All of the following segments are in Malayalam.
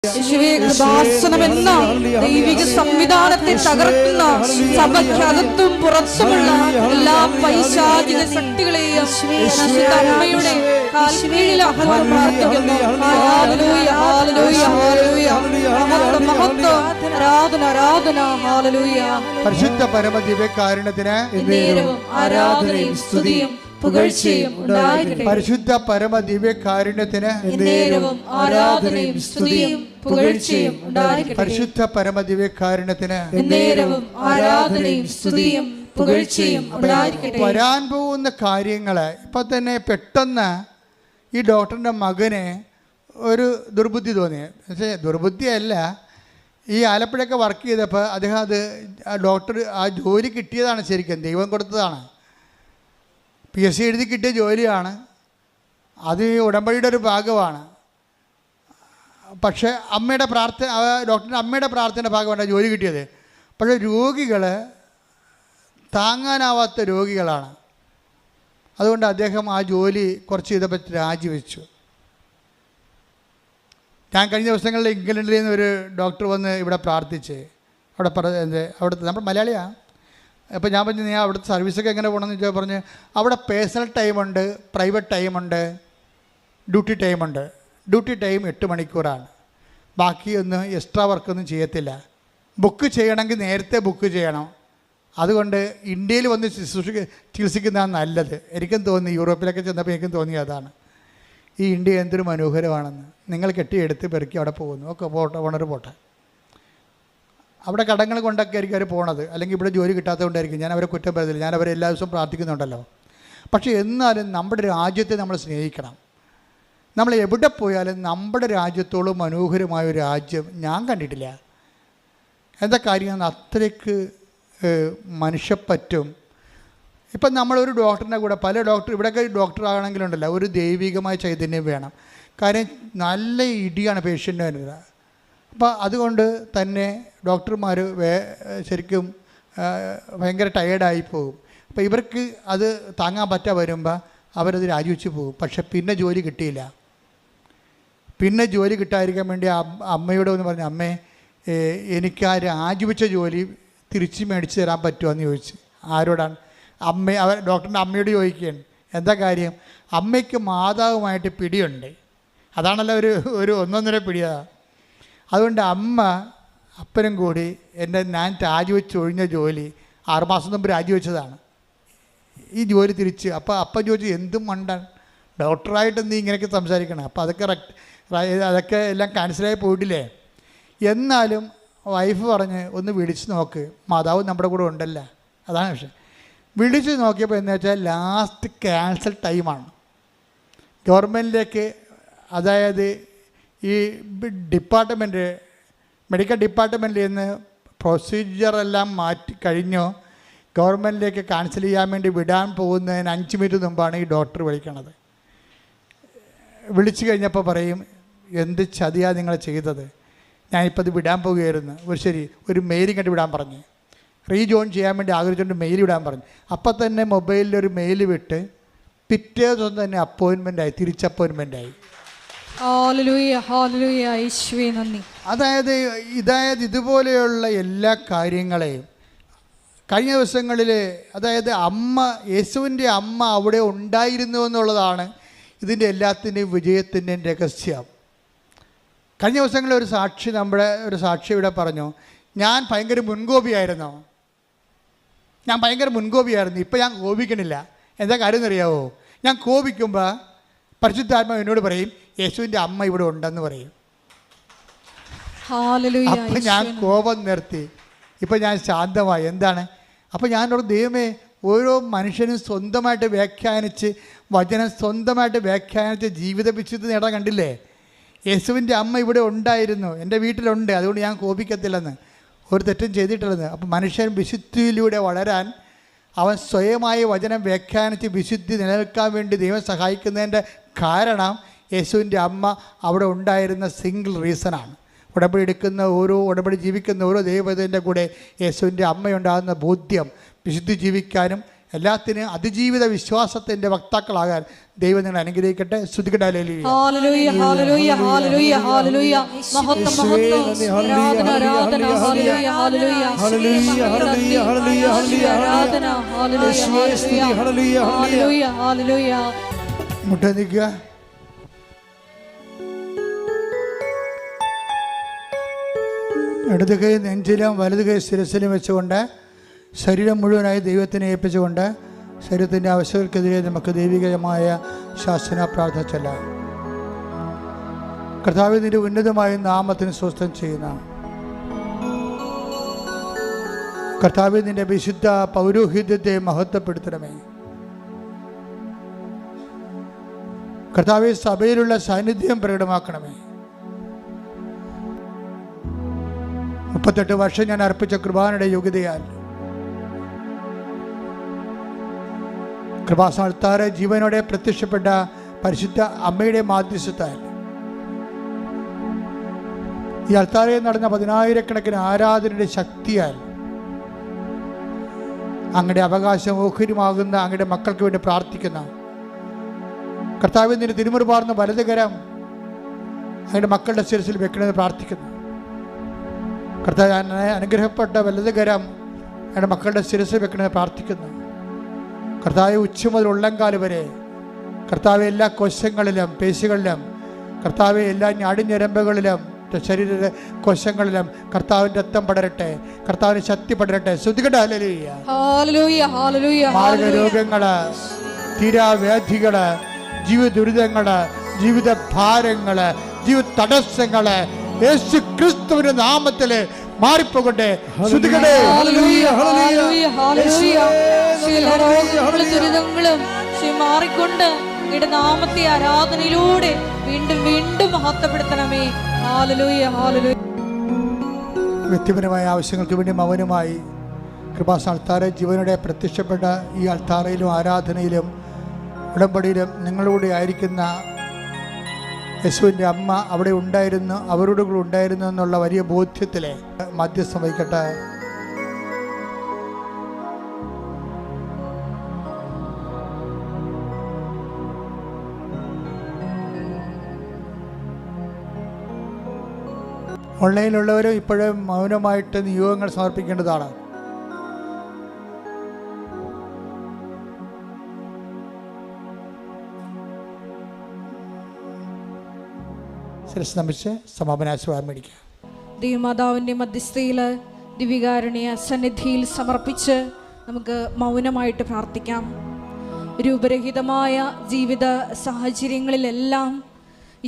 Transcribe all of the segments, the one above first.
കൃപാസനമെന്ന ദൈവിക സംവിധാനത്തെ തകർക്കുന്ന സഭയ്ക്കകത്തും പുറത്തുമുള്ള എല്ലാ പൈശാചിക ശക്തികളെയും അമ്മയുടെ കാൽക്കീഴിൽ പ്രാർത്ഥിക്കുന്നു. ഹല്ലേലൂയ, ഹല്ലേലൂയ, ഹല്ലേലൂയ. മഹത്വം, ആരാധന, ആരാധന. ഹല്ലേലൂയ. പരിശുദ്ധ പരമ ദിവ്യകാരുണ്യത്തിന് ആരാധനയും സ്തുതിയും പുകഴ്ചയും ഉണ്ടായിരിക്കട്ടെ. പരിശുദ്ധ പരമ ദിവ്യകാരുണ്യത്തിന് ആരാധനയും സ്തുതിയും പുകഴ്ചയും ഉണ്ടായിരിക്കട്ടെ. പരിശുദ്ധ പരമ ദിവ്യകാരുണ്യത്തിന് ആരാധനയും സ്തുതിയും പുകഴ്ചയും ഉണ്ടായിരിക്കട്ടെ. വരാൻ പോകുന്ന കാര്യങ്ങള് ഇപ്പൊ തന്നെ പെട്ടെന്ന് ഈ ഡോക്ടറിന്റെ മകന് ഒരു ദുർബുദ്ധി തോന്നി. പക്ഷേ ദുർബുദ്ധിയല്ല, ഈ ആലപ്പുഴയൊക്കെ വർക്ക് ചെയ്തപ്പോൾ അദ്ദേഹം ഡോക്ടർ ആ ജോലി കിട്ടിയതാണ്, ശരിക്കും ദൈവം കൊടുത്തതാണ്. PSC എഴുതി കിട്ടിയ ജോലിയാണ്, അത് ഈ ഉടമ്പടിയുടെ ഒരു ഭാഗമാണ്. പക്ഷേ ഡോക്ടറിൻ്റെ അമ്മയുടെ പ്രാർത്ഥനയുടെ ഭാഗമാണ് ജോലി കിട്ടിയത്. പക്ഷേ രോഗികൾ താങ്ങാനാവാത്ത രോഗികളാണ്. അതുകൊണ്ട് അദ്ദേഹം ആ ജോലി കുറച്ച് ചെയ്തപ്പോൾ രാജിവെച്ചു. ഞാൻ കഴിഞ്ഞ ദിവസങ്ങളിൽ ഇംഗ്ലണ്ടിൽ നിന്ന് ഒരു ഡോക്ടർ വന്ന് ഇവിടെ പ്രാർത്ഥിച്ച് അവിടുത്തെ നമ്മുടെ മലയാളിയാണ്. അപ്പോൾ ഞാൻ പറഞ്ഞു, നീ അവിടുത്തെ സർവീസൊക്കെ എങ്ങനെ പോകണമെന്ന് ചോദിച്ചാൽ പറഞ്ഞ് അവിടെ പേഴ്സണൽ ടൈമുണ്ട്, പ്രൈവറ്റ് ടൈമുണ്ട്, ഡ്യൂട്ടി ടൈമുണ്ട്. ഡ്യൂട്ടി ടൈം 8 മണിക്കൂറാണ്. ബാക്കിയൊന്നും എക്സ്ട്രാ വർക്കൊന്നും ചെയ്യത്തില്ല. ബുക്ക് ചെയ്യണമെങ്കിൽ നേരത്തെ ബുക്ക് ചെയ്യണം. അതുകൊണ്ട് ഇന്ത്യയിൽ വന്ന് ചികിത്സിക്കുന്നതാണ് നല്ലത്. എനിക്കും തോന്നി, യൂറോപ്പിലൊക്കെ ചെന്നപ്പോൾ എനിക്കും തോന്നി അതാണ്. ഈ ഇന്ത്യ എന്തൊരു മനോഹരമാണെന്ന്. നിങ്ങൾ കെട്ടിയെടുത്ത് പെറുക്കി അവിടെ പോകുന്നു. ഒക്കെ പോണൊരു പോട്ടെ. അവിടെ കടങ്ങൾ കൊണ്ടൊക്കെ ആയിരിക്കും അവർ പോണത്, അല്ലെങ്കിൽ ഇവിടെ ജോലി കിട്ടാത്തതുകൊണ്ടായിരിക്കും. ഞാൻ അവരെ കുറ്റം പറയുന്നില്ല, ഞാൻ അവരെ എല്ലാ ദിവസവും പ്രാർത്ഥിക്കുന്നുണ്ടല്ലോ. പക്ഷേ എന്നാലും നമ്മുടെ രാജ്യത്തെ നമ്മൾ സ്നേഹിക്കണം. നമ്മൾ എവിടെ പോയാലും നമ്മുടെ രാജ്യത്തോളം മനോഹരമായ ഒരു രാജ്യം ഞാൻ കണ്ടിട്ടില്ല. എന്താ കാര്യം? അത്രയ്ക്ക് മനുഷ്യപ്പറ്റും. ഇപ്പം നമ്മളൊരു ഡോക്ടറിൻ്റെ കൂടെ ഇവിടെയൊക്കെ ഡോക്ടറാകണമെങ്കിലുണ്ടല്ലോ ഒരു ദൈവികമായ ചൈതന്യം വേണം. കാര്യം നല്ല ഇടിയാണ് പേഷ്യൻ്റ് വരുന്നത്. അപ്പോൾ അതുകൊണ്ട് തന്നെ ഡോക്ടർമാർ ശരിക്കും ഭയങ്കര ടയേർഡായി പോകും. അപ്പോൾ ഇവർക്ക് അത് താങ്ങാൻ പറ്റാതെ വരുമ്പോൾ അവരത് രാജിവെച്ച് പോകും. പക്ഷെ പിന്നെ ജോലി കിട്ടിയില്ല. പിന്നെ ജോലി കിട്ടാതിരിക്കാൻ വേണ്ടി അമ്മയോട് ഒന്ന് പറഞ്ഞു, അമ്മേ എനിക്ക് ആ രാജിവെച്ച ജോലി തിരിച്ച് മേടിച്ച് തരാൻ പറ്റുമോ എന്ന് ചോദിച്ചു. ആരോടാണ്? ഡോക്ടറിൻ്റെ അമ്മയോട് ചോദിക്കുകയാണ്. എന്താ കാര്യം? അമ്മയ്ക്ക് മാതാവുമായിട്ട് പിടിയുണ്ട്. അതാണല്ലോ ഒരു ഒന്നൊന്നര പിടിയാണ്. അതുകൊണ്ട് അപ്പനും കൂടി ഞാൻ രാജിവെച്ച് ഒഴിഞ്ഞ ജോലി 6 മാസം മുമ്പ് രാജിവെച്ചതാണ്. ഈ ജോലി തിരിച്ച് അപ്പം ചോദിച്ചു, എന്തും മണ്ടാൻ ഡോക്ടറായിട്ട് നീ ഇങ്ങനെയൊക്കെ സംസാരിക്കണം. അപ്പോൾ അതൊക്കെ എല്ലാം ക്യാൻസലായി പോയിട്ടില്ലേ? എന്നാലും വൈഫ് പറഞ്ഞ് ഒന്ന് വിളിച്ച് നോക്ക്, മാതാവ് നമ്മുടെ കൂടെ ഉണ്ടല്ലോ. അതാണ് വിഷയം. വിളിച്ച് നോക്കിയപ്പോൾ എന്താ വെച്ചാൽ ലാസ്റ്റ് ക്യാൻസൽ ടൈമാണ്. ഗവൺമെൻറ്റിലേക്ക്, അതായത് ഈ മെഡിക്കൽ ഡിപ്പാർട്ട്മെൻറ്റിൽ നിന്ന് പ്രൊസീജിയറെല്ലാം മാറ്റി കഴിഞ്ഞു ഗവൺമെൻറ്റിലേക്ക് ക്യാൻസൽ ചെയ്യാൻ വേണ്ടി വിടാൻ പോകുന്നതിന് 5 മിനിറ്റ് മുമ്പാണ് ഈ ഡോക്ടർ വിളിക്കണത്. വിളിച്ചു കഴിഞ്ഞപ്പോൾ പറയും, എന്ത് ചതിയാണ് നിങ്ങൾ ചെയ്തത്, ഞാനിപ്പോൾ അത് വിടാൻ പോകുകയായിരുന്നു. ഒരു മെയിൽ കണ്ട് വിടാൻ പറഞ്ഞു, റീജോയിൻ ചെയ്യാൻ വേണ്ടി ആഗ്രഹിച്ചുകൊണ്ട് മെയിൽ വിടാൻ പറഞ്ഞു. അപ്പം തന്നെ മൊബൈലിൽ ഒരു മെയിൽ വിട്ട് പിറ്റേ ദിവസം തന്നെ അപ്പോയിൻമെൻറ്റായി, അപ്പോയിൻമെൻറ്റായി. അതായത് ഇതുപോലെയുള്ള എല്ലാ കാര്യങ്ങളെയും കഴിഞ്ഞ ദിവസങ്ങളിൽ, അതായത് യേശുവിൻ്റെ അമ്മ അവിടെ ഉണ്ടായിരുന്നു എന്നുള്ളതാണ് ഇതിൻ്റെ എല്ലാത്തിൻ്റെയും വിജയത്തിൻ്റെയും രഹസ്യം. കഴിഞ്ഞ ദിവസങ്ങളിൽ ഒരു സാക്ഷി ഇവിടെ പറഞ്ഞു, ഞാൻ ഭയങ്കര മുൻകോപിയായിരുന്നു. ഇപ്പം ഞാൻ കോപിക്കണില്ല. എന്താ കാര്യം എന്നറിയാവോ? ഞാൻ കോപിക്കുമ്പോൾ പരിശുദ്ധാത്മാവ് എന്നോട് പറയും, യേശുവിൻ്റെ അമ്മ ഇവിടെ ഉണ്ടെന്ന് പറയും. അപ്പം ഞാൻ കോപം നിർത്തി, ഇപ്പം ഞാൻ ശാന്തമായി. എന്താണ്? അപ്പം ഞാനോട്, ദൈവമേ, ഓരോ മനുഷ്യനും സ്വന്തമായിട്ട് വചനം സ്വന്തമായിട്ട് വ്യാഖ്യാനിച്ച് ജീവിത വിശുദ്ധി നേടാൻ കണ്ടില്ലേ? യേശുവിൻ്റെ അമ്മ ഇവിടെ ഉണ്ടായിരുന്നു, എൻ്റെ വീട്ടിലുണ്ട്, അതുകൊണ്ട് ഞാൻ കോപിക്കത്തില്ലെന്ന്, ഒരു തെറ്റും ചെയ്തിട്ടില്ലെന്ന്. അപ്പം മനുഷ്യൻ വിശുദ്ധിയിലൂടെ വളരാൻ അവൻ സ്വയമായി വചനം വ്യാഖ്യാനിച്ച് വിശുദ്ധി നിലനിൽക്കാൻ വേണ്ടി ദൈവം സഹായിക്കുന്നതിൻ്റെ കാരണം യേശുവിൻ്റെ അമ്മ അവിടെ ഉണ്ടായിരുന്ന സിംഗിൾ റീസണാണ്. ഉടമ്പടി ജീവിക്കുന്ന ഓരോ ദൈവത്തിൻ്റെ കൂടെ യേശുവിൻ്റെ അമ്മയുണ്ടാകുന്ന ബോധ്യം വിശുദ്ധി ജീവിക്കാനും എല്ലാത്തിനും അതിജീവിത വിശ്വാസത്തിൻ്റെ വക്താക്കളാകാൻ ദൈവം നിങ്ങൾ അനുഗ്രഹിക്കട്ടെ. സ്തുതിക്കട്ടെ. ഹല്ലേലൂയ, ഹല്ലേലൂയ, ഹല്ലേലൂയ, ഹല്ലേലൂയ, ഹല്ലേലൂയ. മഹത്വം, മഹത്വം, ആരാധന, ആരാധന, ഹല്ലേലൂയ, ഹല്ലേലൂയ, ഹല്ലേലൂയ, ഹല്ലേലൂയ, ഹല്ലേലൂയ, ആരാധന, ഹല്ലേലൂയ, ഹല്ലേലൂയ, ഹല്ലേലൂയ, ഹല്ലേലൂയ. മുട്ട നിൽക്കുക. ഇടത് കൈ നെഞ്ചിലും വലത് കൈ ശിരസിലും വെച്ചുകൊണ്ട് ശരീരം മുഴുവനായി ദൈവത്തിനെ ഏൽപ്പിച്ചുകൊണ്ട് ശരീരത്തിൻ്റെ അവസ്ഥകൾക്കെതിരെ നമുക്ക് ദൈവികമായ ശാസന പ്രാർത്ഥന ചെല്ലാം. കർത്താവേ, നിന്റെ ഉന്നതമായ നാമത്തിന് സ്വസ്ഥം ചെയ്യുന്ന കർത്താവേ, നിന്റെ വിശുദ്ധ പൗരോഹിത്യത്തെ മഹത്വപ്പെടുത്തണമേ. കർത്താവേ, സഭയിലുള്ള സാന്നിധ്യം പ്രകടമാക്കണമേ. 38 വർഷം ഞാൻ അർപ്പിച്ച കൃപാനയുടെ യോഗ്യതയാൽ കൃപാസ്ഥാനത്താറെ ജീവനോടെ പ്രത്യക്ഷപ്പെട്ട പരിശുദ്ധ അമ്മയുടെ മാധ്യസ്ഥത്താൽ ഈ അൾത്താരയിൽ നടന്ന 10,000-കണക്കിന് ആരാധനയുടെ ശക്തിയാൽ അങ്ങയുടെ അവകാശം ഓഹരിമാകുന്ന അങ്ങയുടെ മക്കൾക്ക് വേണ്ടി പ്രാർത്ഥിക്കുന്ന കർത്താവിൽ നിന്ന് തിരുമുറുപാർന്ന വലതുകരം അങ്ങയുടെ മക്കളുടെ ശിരസിൽ വെക്കണമെന്ന് പ്രാർത്ഥിക്കുന്നു. കർത്താവ്, അനുഗ്രഹപ്പെട്ട വലതുകരം അങ്ങയുടെ മക്കളുടെ ശിരസിൽ വെക്കണമെന്ന് പ്രാർത്ഥിക്കുന്നു. കർത്താവ്, ഉച്ച മുതൽ ഉള്ളംകാല് വരെ കർത്താവ് എല്ലാ കോശങ്ങളിലും പേശികളിലും കർത്താവ് എല്ലാ ഞാടിഞ്ഞരമ്പുകളിലും ശരീര കോശങ്ങളിലും കർത്താവിൻ്റെ രക്തം പടരട്ടെ, കർത്താവിന് ശക്തി പടരട്ടെ. സ്തുതിക്കട്ടെ. ഹല്ലേലൂയ, ഹല്ലേലൂയ, ഹല്ലേലൂയ. മാർഗരോഗങ്ങള്, തീരാവ്യാധികള്, ജീവിത ദുരിതങ്ങള്, ജീവിത ഭാരങ്ങള്, ജീവിത തടസ്സങ്ങള് യേശു ക്രിസ്തുവിന്റെ നാമത്തില് മാറിപ്പോകട്ടെ. സ്തുതിക്കട്ടെ. ഹല്ലേലൂയ, ഹല്ലേലൂയ, ഹല്ലേലൂയ. എല്ലാ രോഗങ്ങളും ദുരിതങ്ങളും മാറിക്കൊണ്ട് അങ്ങയുടെ നാമത്തെ ആരാധനയിലൂടെ വീണ്ടും വീണ്ടും മഹത്വപ്പെടുത്തണമേ. Hallelujah, hallelujah. വ്യക്തിപരമായ ആവശ്യങ്ങൾക്ക് വേണ്ടി മൗനമായി കൃപാസ്ഥാനത്താറെ ജീവനോടെ പ്രത്യക്ഷപ്പെട്ട ഈ അൾത്താറയിലും ആരാധനയിലും ഉടമ്പടിയിലും നിങ്ങളോട് ആയിരിക്കുന്ന യേശുവിൻ്റെ അമ്മ അവിടെ ഉണ്ടായിരുന്നു, അവരോട് കൂടെ ഉണ്ടായിരുന്നു എന്നുള്ള വലിയ ബോധ്യത്തിലെ മധ്യസ്ഥം വഹിക്കട്ടെ. ഓൺലൈനിലുള്ളവരും ഇപ്പോഴും മൗനമായിട്ട് നിയോഗങ്ങൾ സമർപ്പിക്കേണ്ടതാണ്. ശിരസ് നമിച്ച് സമാപനാശീർവാദം മേടിക്കുക. ദൈവമാതാവിൻ്റെ മധ്യസ്ഥയിൽ ദിവ്യകാരുണ്യ സന്നിധിയിൽ സമർപ്പിച്ച് നമുക്ക് മൗനമായിട്ട് പ്രാർത്ഥിക്കാം. രൂപരഹിതമായ ജീവിത സാഹചര്യങ്ങളിലെല്ലാം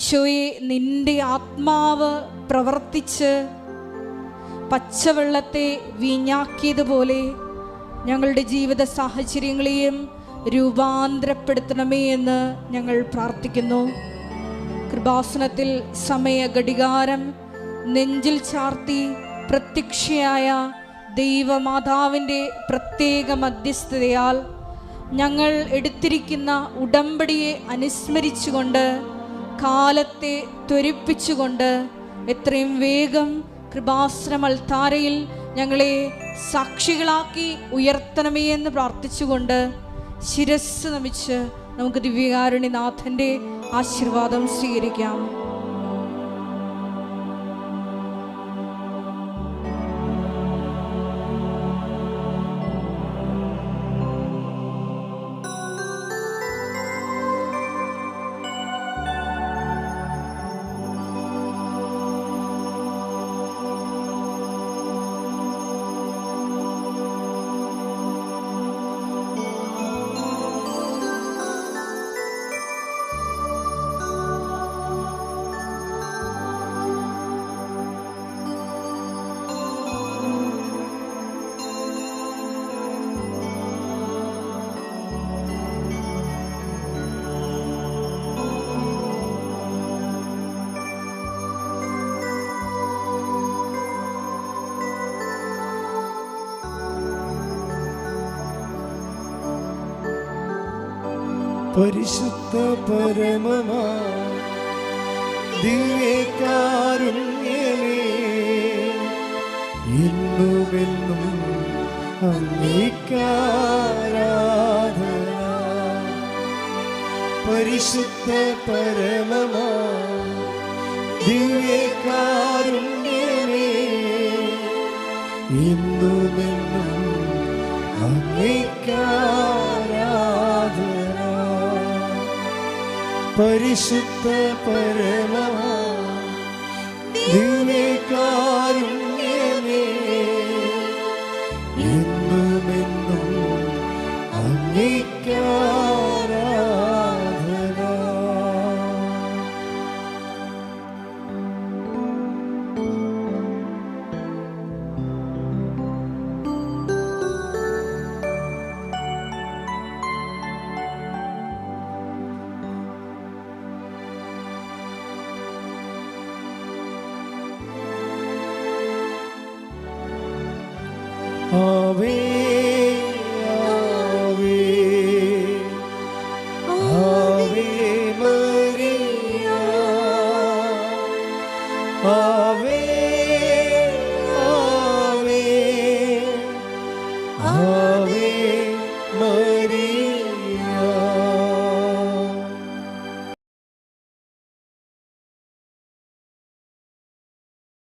ഈശോയെ, നിന്റെ ആത്മാവ് പ്രവർത്തിച്ച് പച്ചവെള്ളത്തെ വീഞ്ഞാക്കിയതുപോലെ ഞങ്ങളുടെ ജീവിത സാഹചര്യങ്ങളെയും രൂപാന്തരപ്പെടുത്തണമേ എന്ന് ഞങ്ങൾ പ്രാർത്ഥിക്കുന്നു. കൃപാസനത്തിൽ സമയ ഘടികാരം നെഞ്ചിൽ ചാർത്തി പ്രത്യക്ഷയായ ദൈവമാതാവിൻ്റെ പ്രത്യേക മധ്യസ്ഥതയാൽ ഞങ്ങൾ എടുത്തിരിക്കുന്ന ഉടമ്പടിയെ അനുസ്മരിച്ചുകൊണ്ട് കാലത്തെ ത്വരിപ്പിച്ചുകൊണ്ട് എത്രയും വേഗം കൃപാസനം അൾത്താരയിൽ ഞങ്ങളെ സാക്ഷികളാക്കി ഉയർത്തണമേ എന്ന് പ്രാർത്ഥിച്ചുകൊണ്ട് ശിരസ് നമിച്ച് നമുക്ക് ദിവ്യകാരുണ്യനാഥൻ്റെ ആശീർവാദം സ്വീകരിക്കാം. പരിശുദ്ധ പരമമാ ദിവ്യകാരുണ്യമേ, എന്നുമെന്നും അങ്ങേക്കാരാധന. പരിശുദ്ധ പരമമാ ദിവ്യകാരുണ്യമേ, ഇന്നുമെന്നും അങ്ങേക്കാരാധന. പരിശുദ്ധ പരമമാ ദിവ്യകാരുണ്യമേ, എന്നുമെന്നും അങ്ങേക്കാരാധന. ആവേ